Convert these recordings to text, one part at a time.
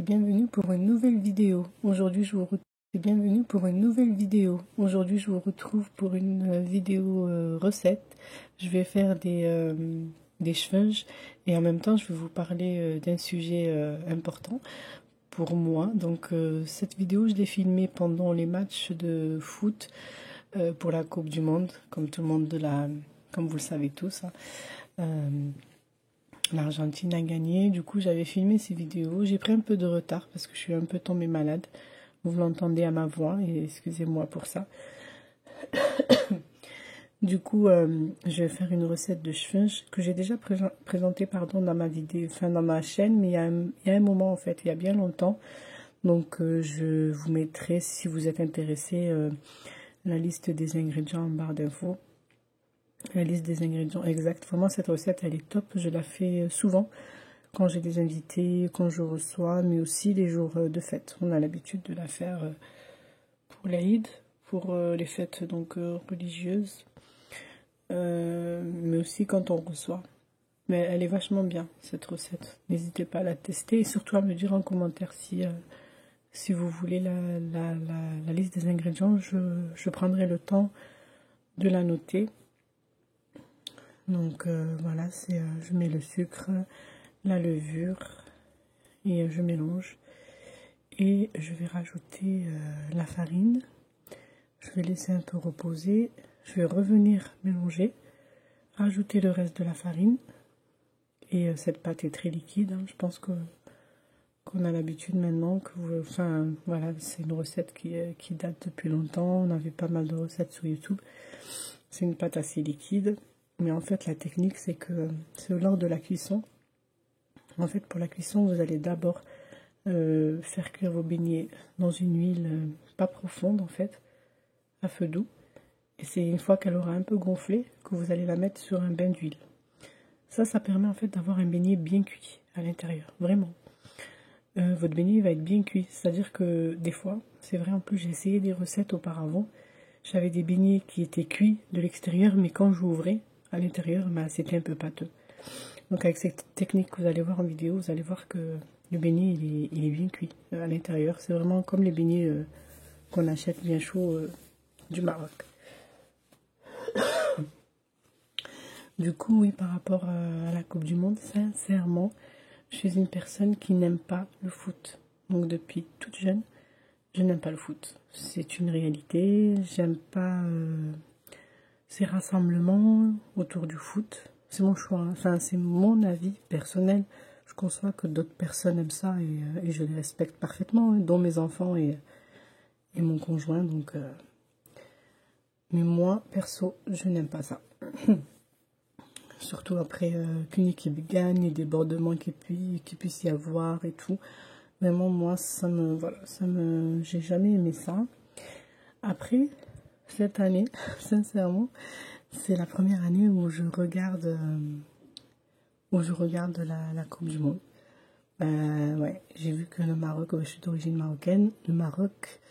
et bienvenue pour une nouvelle vidéo. Aujourd'hui, je vous retrouve pour une vidéo recette. Je vais faire des cheveux et en même temps, je vais vous parler d'un sujet important pour moi. Donc, cette vidéo, je l'ai filmée pendant les matchs de foot pour la Coupe du Monde, comme tout le monde comme vous le savez tous. L'Argentine a gagné, du coup j'avais filmé ces vidéos. J'ai pris un peu de retard parce que je suis un peu tombée malade. Vous l'entendez à ma voix et excusez-moi pour ça. Du coup, je vais faire une recette de cheveux que j'ai déjà présentée dans ma vidéo, dans ma chaîne, mais il y a un moment en fait, il y a bien longtemps. Donc je vous mettrai, si vous êtes intéressé, la liste des ingrédients en barre d'infos. La liste des ingrédients exacts. Vraiment, cette recette, elle est top. Je la fais souvent quand j'ai des invités, quand je reçois, mais aussi les jours de fête. On a l'habitude de la faire pour l'Aïd, pour les fêtes donc religieuses, mais aussi quand on reçoit. Mais elle est vachement bien, cette recette. N'hésitez pas à la tester et surtout à me dire en commentaire si vous voulez la liste des ingrédients. Je prendrai le temps de la noter. Donc voilà, je mets le sucre, la levure et je mélange. Et je vais rajouter la farine. Je vais laisser un peu reposer. Je vais revenir mélanger, rajouter le reste de la farine. Et cette pâte est très liquide. Je pense qu'on a l'habitude maintenant. Voilà, c'est une recette qui date depuis longtemps. On avait pas mal de recettes sur YouTube. C'est une pâte assez liquide. Mais en fait, la technique, c'est lors de la cuisson. En fait, pour la cuisson, vous allez d'abord faire cuire vos beignets dans une huile pas profonde, en fait, à feu doux. Et c'est une fois qu'elle aura un peu gonflé que vous allez la mettre sur un bain d'huile. Ça permet en fait d'avoir un beignet bien cuit à l'intérieur, vraiment. Votre beignet va être bien cuit. C'est-à-dire que des fois, c'est vrai, en plus, j'ai essayé des recettes auparavant. J'avais des beignets qui étaient cuits de l'extérieur, mais quand j'ouvrais, à l'intérieur, c'était un peu pâteux. Donc avec cette technique que vous allez voir en vidéo, vous allez voir que le beignet, il est bien cuit à l'intérieur. C'est vraiment comme les beignets qu'on achète bien chauds du Maroc. Du coup, oui, par rapport à la Coupe du Monde, sincèrement, je suis une personne qui n'aime pas le foot. Donc depuis toute jeune, je n'aime pas le foot. C'est une réalité. J'aime pas ces rassemblements autour du foot. C'est mon choix, enfin c'est mon avis personnel. Je conçois que d'autres personnes aiment ça et je les respecte parfaitement, dont mes enfants et mon conjoint. Donc, mais moi, perso, je n'aime pas ça. Surtout après qu'une équipe gagne, et débordements qu'il puisse y avoir et tout. Vraiment, moi, j'ai jamais aimé ça. Après, cette année, sincèrement, c'est la première année où je regarde la Coupe du Monde. Ouais, j'ai vu que le Maroc, je suis d'origine marocaine, le Maroc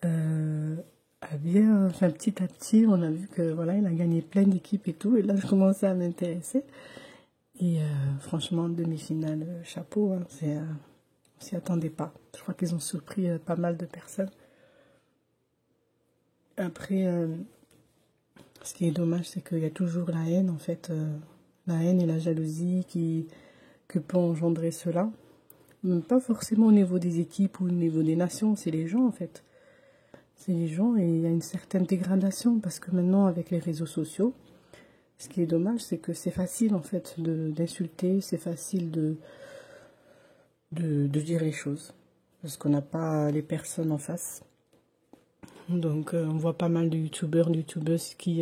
a bien, enfin petit à petit, on a vu que voilà, il a gagné plein d'équipes et tout, et là je commençais à m'intéresser. Et franchement, demi-finale, chapeau, hein, on s'y attendait pas. Je crois qu'ils ont surpris pas mal de personnes. Après, ce qui est dommage, c'est qu'il y a toujours la haine, en fait, la haine et la jalousie que peut engendrer cela. Pas forcément au niveau des équipes ou au niveau des nations, c'est les gens, en fait. C'est les gens et il y a une certaine dégradation parce que maintenant, avec les réseaux sociaux, ce qui est dommage, c'est que c'est facile, en fait, d'insulter, c'est facile de dire les choses parce qu'on n'a pas les personnes en face. Donc on voit pas mal de youtubeurs, de youtubeuses qui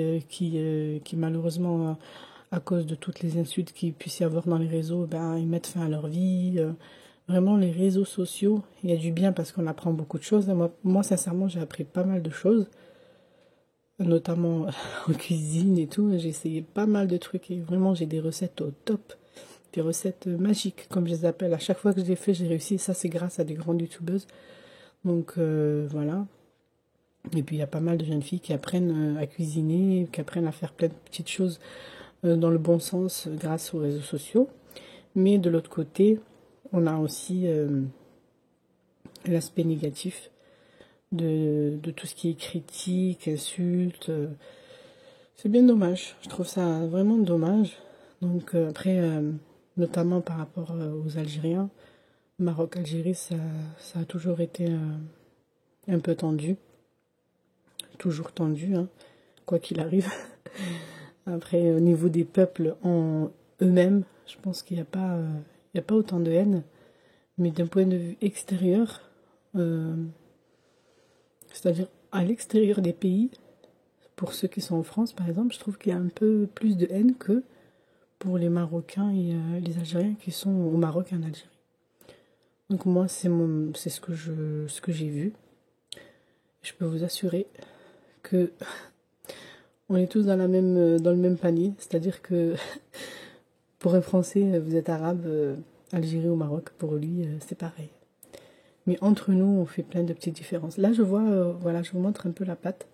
malheureusement, à cause de toutes les insultes qu'il puisse y avoir dans les réseaux, ils mettent fin à leur vie. Vraiment, les réseaux sociaux, il y a du bien parce qu'on apprend beaucoup de choses. Moi sincèrement, j'ai appris pas mal de choses, notamment en cuisine et tout. J'ai essayé pas mal de trucs et vraiment, j'ai des recettes au top. Des recettes magiques, comme je les appelle. À chaque fois que je les fais, j'ai réussi. Et ça, c'est grâce à des grandes youtubeuses. Donc voilà. Et puis il y a pas mal de jeunes filles qui apprennent à cuisiner, qui apprennent à faire plein de petites choses dans le bon sens grâce aux réseaux sociaux. Mais de l'autre côté, on a aussi l'aspect négatif de tout ce qui est critique, insulte. C'est bien dommage. Je trouve ça vraiment dommage. Donc après, notamment par rapport aux Algériens, Maroc-Algérie, ça a toujours été un peu tendu. Toujours tendu, hein, quoi qu'il arrive. Après, au niveau des peuples en eux-mêmes, je pense qu'il n'y a pas, autant de haine. Mais d'un point de vue extérieur, c'est-à-dire à l'extérieur des pays, pour ceux qui sont en France par exemple, je trouve qu'il y a un peu plus de haine que pour les Marocains et les Algériens qui sont au Maroc et en Algérie. Donc moi, c'est ce que j'ai vu. Je peux vous assurer que on est tous dans le même panier, c'est-à-dire que pour un Français, vous êtes arabe, Algérie ou Maroc, pour lui, c'est pareil. Mais entre nous, on fait plein de petites différences. Là, je vois, voilà, je vous montre un peu la pâte.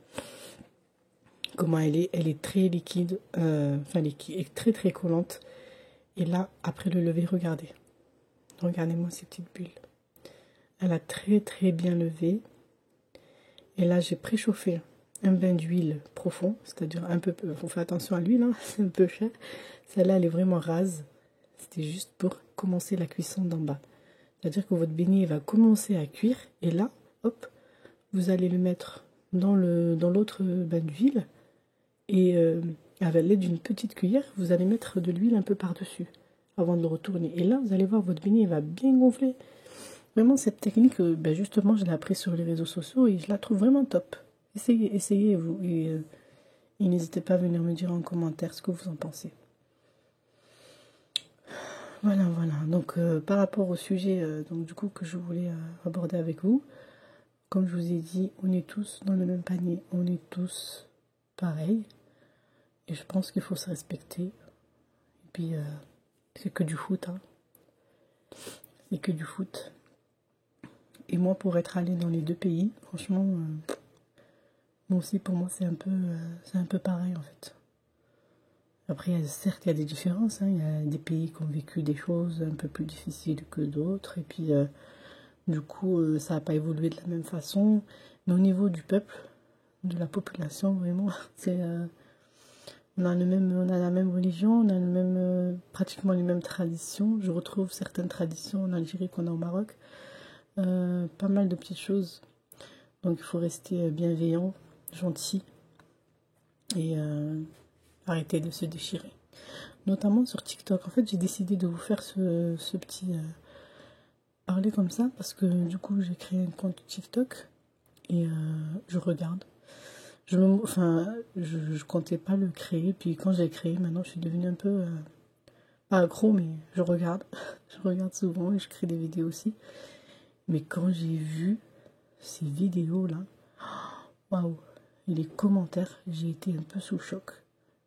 Comment elle est très liquide, enfin liquide, très très collante. Et là, après le lever, regardez-moi ces petites bulles. Elle a très très bien levé. Et là, j'ai préchauffé un bain d'huile profond, c'est-à-dire un peu, faut faire attention à l'huile, hein, c'est un peu cher. Celle-là, elle est vraiment rase. C'était juste pour commencer la cuisson d'en bas. C'est-à-dire que votre beignet va commencer à cuire. Et là, hop, vous allez le mettre dans l'autre bain d'huile. Et avec l'aide d'une petite cuillère, vous allez mettre de l'huile un peu par-dessus avant de le retourner. Et là, vous allez voir, votre beignet va bien gonfler. Vraiment, cette technique, justement, je l'ai appris sur les réseaux sociaux et je la trouve vraiment top. Essayez vous. Et n'hésitez pas à venir me dire en commentaire ce que vous en pensez. Voilà. Donc, par rapport au sujet donc, du coup, que je voulais aborder avec vous, comme je vous ai dit, on est tous dans le même panier. On est tous pareils. Et je pense qu'il faut se respecter. Et puis, c'est que du foot. Hein. C'est que du foot. Et moi, pour être allée dans les deux pays, franchement, moi aussi, pour moi, c'est un peu pareil, en fait. Après, certes, il y a des différences. Hein. Il y a des pays qui ont vécu des choses un peu plus difficiles que d'autres. Et puis, du coup, ça n'a pas évolué de la même façon. Mais au niveau du peuple, de la population, vraiment, c'est... on a la même religion, on a pratiquement les mêmes traditions. Je retrouve certaines traditions en Algérie qu'on a au Maroc. Pas mal de petites choses. Donc il faut rester bienveillant, gentil et arrêter de se déchirer. Notamment sur TikTok. En fait, j'ai décidé de vous faire ce petit parler comme ça parce que du coup, j'ai créé un compte TikTok et je regarde. Je comptais pas le créer, puis quand j'ai créé, maintenant je suis devenue un peu pas accro, mais je regarde. Je regarde souvent et je crée des vidéos aussi. Mais quand j'ai vu ces vidéos-là, waouh, et les commentaires, j'ai été un peu sous le choc.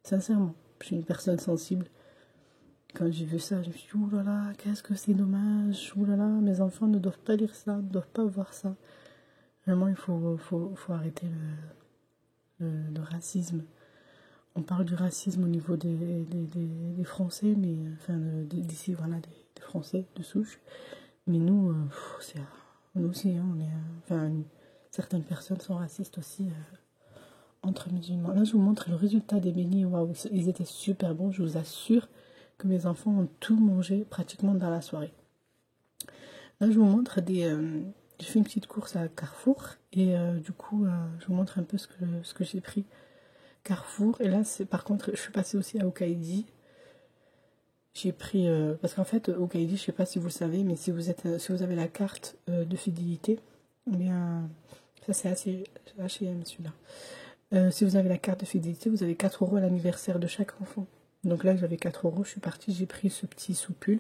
Sincèrement, je suis une personne sensible. Quand j'ai vu ça, je me suis dit, oulala, qu'est-ce que c'est dommage, oulala, mes enfants ne doivent pas lire ça, ne doivent pas voir ça. Vraiment, il faut arrêter le racisme. On parle du racisme au niveau des Français, mais enfin d'ici, voilà, des Français de souche. Mais nous, nous aussi, hein, certaines personnes sont racistes aussi entre musulmans. Là, je vous montre le résultat des beignets. Waouh, ils étaient super bons. Je vous assure que mes enfants ont tout mangé pratiquement dans la soirée. Là, je vous montre j'ai fait une petite course à Carrefour et du coup, je vous montre un peu ce que j'ai pris. Carrefour, et là, par contre, je suis passée aussi à Okaïdi. J'ai pris, parce qu'en fait, Okaïdi, je sais pas si vous le savez, mais si vous avez la carte de fidélité, eh bien, ça c'est H&M celui-là. Si vous avez la carte de fidélité, vous avez 4 € à l'anniversaire de chaque enfant. Donc là, j'avais 4 €, je suis partie, j'ai pris ce petit sous-pull.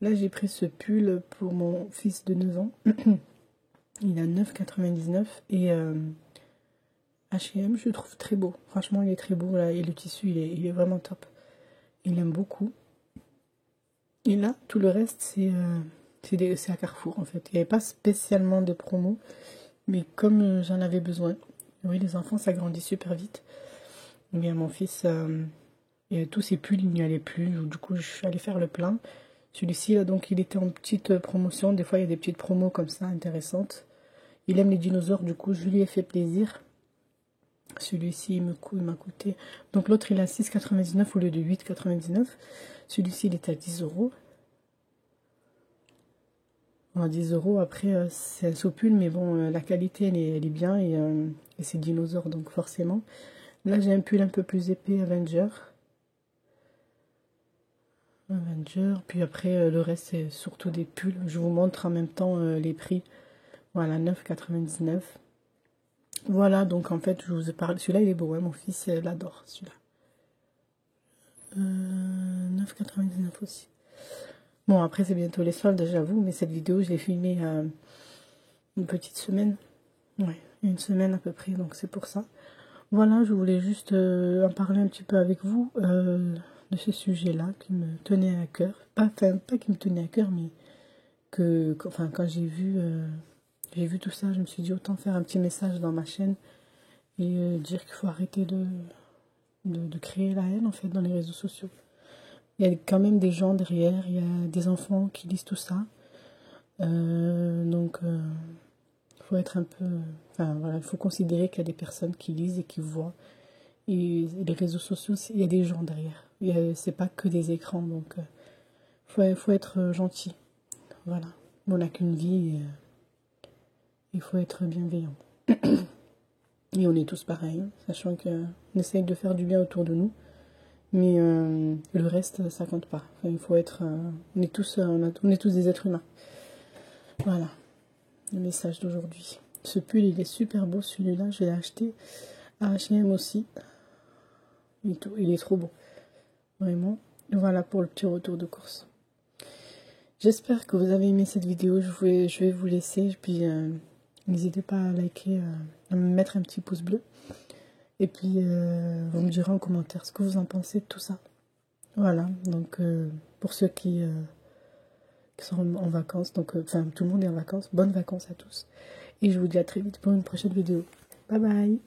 Là, j'ai pris ce pull pour mon fils de 9 ans. Il a 9,99 et H&M, je le trouve très beau. Franchement, il est très beau là, et le tissu, il est vraiment top. Il aime beaucoup. Et là, tout le reste, c'est à Carrefour en fait. Il n'y avait pas spécialement de promo, mais comme j'en avais besoin. Oui, les enfants, ça grandit super vite. Mais mon fils, et tous ses pulls, il n'y allait plus. Du coup, je suis allée faire le plein. Celui-ci, là, donc, il était en petite promotion. Des fois, il y a des petites promos comme ça, intéressantes. Il aime les dinosaures, du coup, je lui ai fait plaisir. Celui-ci, il m'a coûté... Donc, l'autre, il est à 6,99 au lieu de 8,99. Celui-ci, il est à 10 €. À 10 €. Après, c'est un sopule, mais bon, la qualité, elle est bien. Et c'est dinosaure, donc forcément. Là, j'ai un pull un peu plus épais, Avenger. Puis après, le reste, c'est surtout des pulls. Je vous montre en même temps les prix. Voilà, 9,99 €. Voilà, donc en fait, je vous ai parlé. Celui-là, il est beau, hein, mon fils l'adore, celui-là. 9,99 € aussi. Bon, après, c'est bientôt les soldes, j'avoue, mais cette vidéo, je l'ai filmée une petite semaine. Ouais, une semaine à peu près, donc c'est pour ça. Voilà, je voulais juste en parler un petit peu avec vous de ce sujet-là qui me tenait à cœur. Pas qui me tenait à cœur, mais enfin, quand j'ai vu tout ça, je me suis dit autant faire un petit message dans ma chaîne et dire qu'il faut arrêter de créer la haine en fait dans les réseaux sociaux. Il y a quand même des gens derrière, il y a des enfants qui lisent tout ça. Donc, faut être un peu... Enfin, voilà, il faut considérer qu'il y a des personnes qui lisent et qui voient. Et les réseaux sociaux, il y a des gens derrière. C'est pas que des écrans, donc faut être gentil. Voilà. On n'a qu'une vie et il faut être bienveillant. Et on est tous pareils, hein, sachant qu'on essaye de faire du bien autour de nous. Mais le reste, ça compte pas. Enfin, il faut être... on est tous des êtres humains. Voilà, le message d'aujourd'hui. Ce pull, il est super beau, celui-là. Je l'ai acheté à H&M aussi. Il est trop beau. Vraiment. Voilà pour le petit retour de course. J'espère que vous avez aimé cette vidéo. Je vais vous laisser. Puis, n'hésitez pas à liker, à me mettre un petit pouce bleu. Et puis, vous me direz en commentaire ce que vous en pensez de tout ça. Voilà, donc pour ceux qui sont en vacances, donc enfin tout le monde est en vacances, bonnes vacances à tous. Et je vous dis à très vite pour une prochaine vidéo. Bye bye!